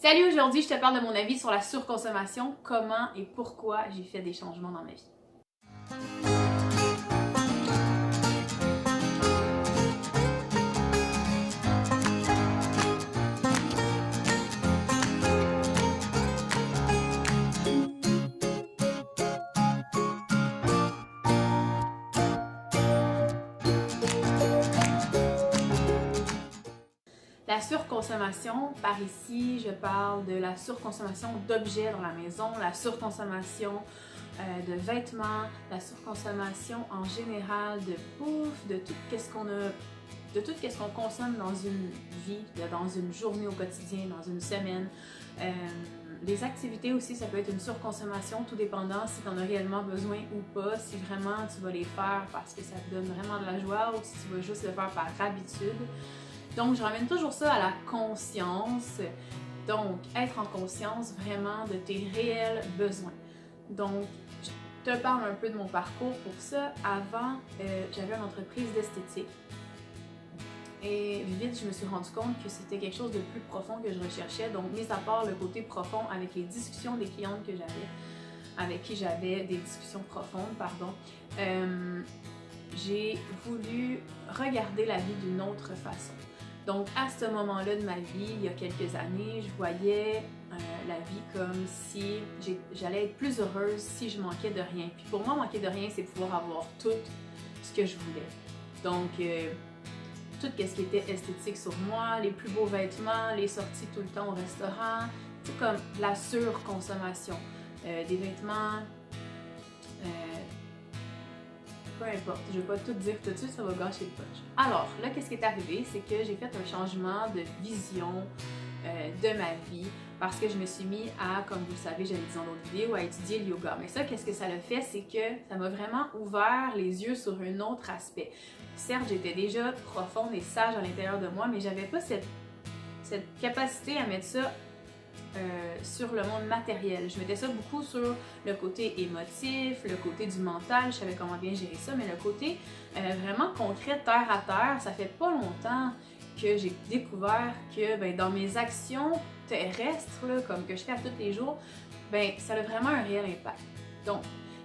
Salut, aujourd'hui je te parle de mon avis sur la surconsommation, comment et pourquoi j'ai fait des changements dans ma vie. La surconsommation, par ici, je parle de la surconsommation d'objets dans la maison, la surconsommation de vêtements, la surconsommation en général de bouffe, de tout ce qu'on consomme dans une vie, dans une journée au quotidien, dans une semaine. Les activités aussi, ça peut être une surconsommation, tout dépendant si tu en as réellement besoin ou pas, si vraiment tu vas les faire parce que ça te donne vraiment de la joie ou si tu vas juste le faire par habitude. Donc, je ramène toujours ça à la conscience. Donc, être en conscience vraiment de tes réels besoins. Donc, je te parle un peu de mon parcours pour ça. Avant, j'avais une entreprise d'esthétique. Et vite, je me suis rendu compte que c'était quelque chose de plus profond que je recherchais. Donc, mis à part le côté profond avec les discussions des clientes que j'avais, avec qui j'avais des discussions profondes, j'ai voulu regarder la vie d'une autre façon. Donc, à ce moment-là de ma vie, il y a quelques années, je voyais la vie comme si j'allais être plus heureuse si je manquais de rien. Puis pour moi, manquer de rien, c'est pouvoir avoir tout ce que je voulais. Donc, tout ce qui était esthétique sur moi, les plus beaux vêtements, les sorties tout le temps au restaurant, c'est comme la surconsommation. Des vêtements, peu importe, je vais pas tout dire tout de suite, ça va gâcher le punch. Alors, là, qu'est-ce qui est arrivé? C'est que j'ai fait un changement de vision de ma vie parce que je me suis mis à, comme vous le savez, j'avais dit dans d'autres vidéos, à étudier le yoga. Mais ça, qu'est-ce que ça l'a fait? C'est que ça m'a vraiment ouvert les yeux sur un autre aspect. Certes, j'étais déjà profonde et sage à l'intérieur de moi, mais j'avais pas cette capacité à mettre ça sur le monde matériel. Je mettais ça beaucoup sur le côté émotif, le côté du mental, je savais comment bien gérer ça, mais le côté vraiment concret, terre à terre, ça fait pas longtemps que j'ai découvert que dans mes actions terrestres, là, comme que je fais à tous les jours, ça a vraiment un réel impact. Donc,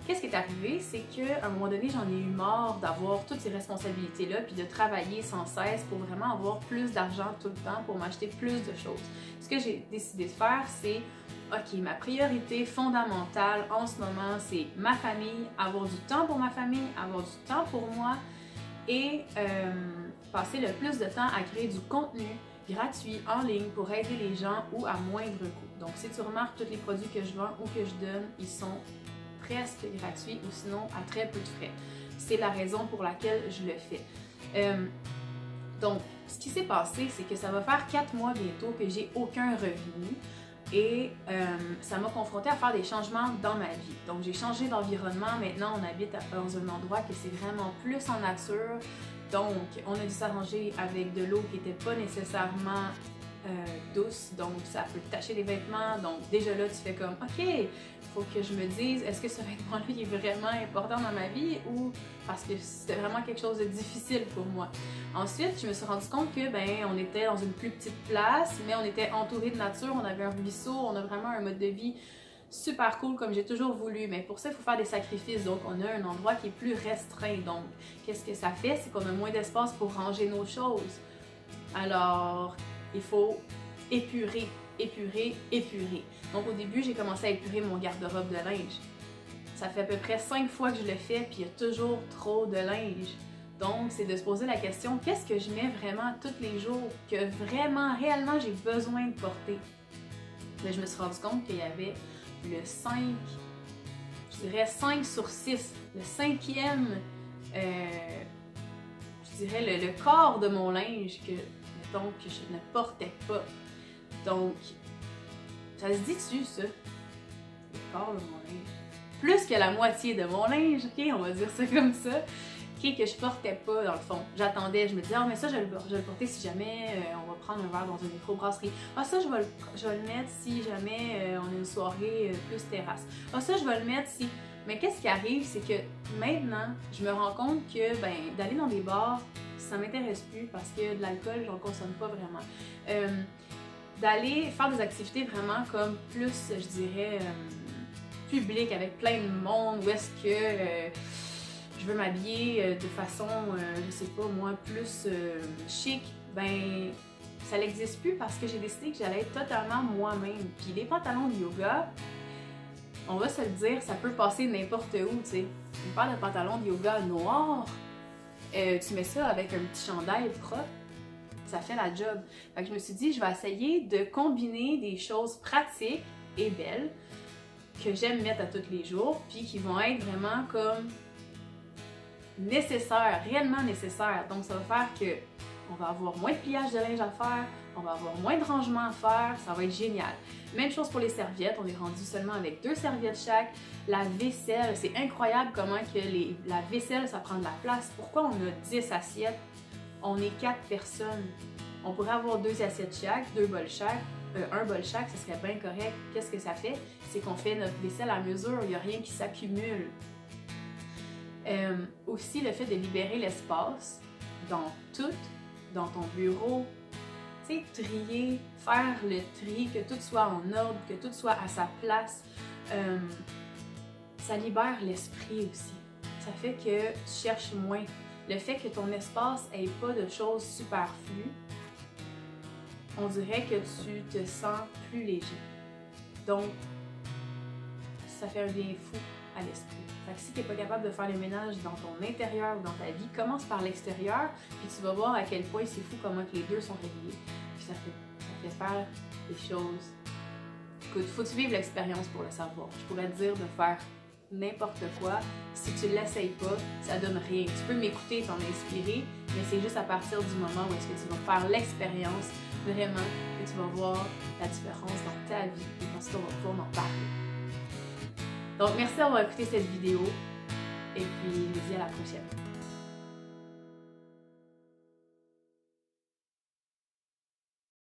qu'est-ce qui est arrivé, c'est qu'à un moment donné, j'en ai eu marre d'avoir toutes ces responsabilités-là, puis de travailler sans cesse pour vraiment avoir plus d'argent tout le temps, pour m'acheter plus de choses. Ce que j'ai décidé de faire, c'est, ok, ma priorité fondamentale en ce moment, c'est ma famille, avoir du temps pour ma famille, avoir du temps pour moi, et passer le plus de temps à créer du contenu gratuit en ligne pour aider les gens ou à moindre coût. Donc, si tu remarques, tous les produits que je vends ou que je donne, ils sont presque gratuit ou sinon à très peu de frais. C'est la raison pour laquelle je le fais. Donc, ce qui s'est passé, c'est que ça va faire 4 mois bientôt que j'ai aucun revenu et ça m'a confrontée à faire des changements dans ma vie. Donc, j'ai changé d'environnement. Maintenant, on habite dans un endroit que c'est vraiment plus en nature. Donc, on a dû s'arranger avec de l'eau qui n'était pas nécessairement douce, donc ça peut tacher les vêtements. Donc déjà là, tu fais comme, ok, il faut que je me dise, est-ce que ce vêtement-là est vraiment important dans ma vie ou parce que c'était vraiment quelque chose de difficile pour moi. Ensuite, je me suis rendu compte que on était dans une plus petite place, mais on était entouré de nature, on avait un ruisseau, on a vraiment un mode de vie super cool comme j'ai toujours voulu, mais pour ça, il faut faire des sacrifices. Donc, on a un endroit qui est plus restreint. Donc, qu'est-ce que ça fait? C'est qu'on a moins d'espace pour ranger nos choses. Alors, il faut épurer. Donc au début, j'ai commencé à épurer mon garde-robe de linge. Ça fait à peu près 5 fois que je le fais, puis il y a toujours trop de linge. Donc, c'est de se poser la question, qu'est-ce que je mets vraiment tous les jours, que vraiment, réellement, j'ai besoin de porter? Mais je me suis rendu compte qu'il y avait le 5, je dirais 5 sur 6, le 5e, je dirais le corps de mon linge que je ne portais pas. Donc, ça se dit-tu, ça? Le corps de mon linge. Plus que la moitié de mon linge, ok? On va dire ça comme ça. Ok, que je portais pas, dans le fond. J'attendais, je me disais, mais ça, je vais le porter si jamais on va prendre un verre dans une microbrasserie. Ah, ça, je vais le mettre si jamais on a une soirée plus terrasse. Ah, ça, je vais le mettre si... Mais qu'est-ce qui arrive, c'est que maintenant, je me rends compte que d'aller dans des bars, ça m'intéresse plus parce que de l'alcool, j'en consomme pas vraiment. d'aller faire des activités vraiment comme plus, je dirais, publiques, avec plein de monde, où est-ce que je veux m'habiller de façon, je sais pas moi, plus chic, ben ça n'existe plus parce que j'ai décidé que j'allais être totalement moi-même. Puis les pantalons de yoga, on va se le dire, ça peut passer n'importe où, tu sais. Une paire de pantalons de yoga noirs, tu mets ça avec un petit chandail propre, ça fait la job. Fait que je me suis dit, je vais essayer de combiner des choses pratiques et belles que j'aime mettre à tous les jours, puis qui vont être vraiment comme nécessaires, réellement nécessaires. Donc ça va faire que on va avoir moins de pliage de linge à faire, on va avoir moins de rangement à faire, ça va être génial. Même chose pour les serviettes, on est rendu seulement avec 2 serviettes chaque. La vaisselle, c'est incroyable comment que la vaisselle, ça prend de la place. Pourquoi on a 10 assiettes? On est 4 personnes. On pourrait avoir 2 assiettes chaque, 2 bols chaque, un bol chaque, ça serait bien correct. Qu'est-ce que ça fait? C'est qu'on fait notre vaisselle à mesure, il n'y a rien qui s'accumule. Aussi, le fait de libérer l'espace dans tout, dans ton bureau, tu sais, trier, faire le tri, que tout soit en ordre, que tout soit à sa place, ça libère l'esprit aussi. Ça fait que tu cherches moins. Le fait que ton espace n'ait pas de choses superflues, on dirait que tu te sens plus léger. Donc, ça fait un bien fou à l'esprit. Fait que si tu n'es pas capable de faire le ménage dans ton intérieur ou dans ta vie, commence par l'extérieur, puis tu vas voir à quel point c'est fou comment que les deux sont reliés. Puis ça fait faire des choses. Écoute, faut que tu vives l'expérience pour le savoir. Je pourrais te dire de faire n'importe quoi. Si tu l'essayes pas, ça donne rien. Tu peux m'écouter et t'en inspirer, mais c'est juste à partir du moment où est-ce que tu vas faire l'expérience vraiment que tu vas voir la différence dans ta vie et ensuite on va pouvoir en parler. Donc merci d'avoir écouté cette vidéo et puis je vous dis à la prochaine.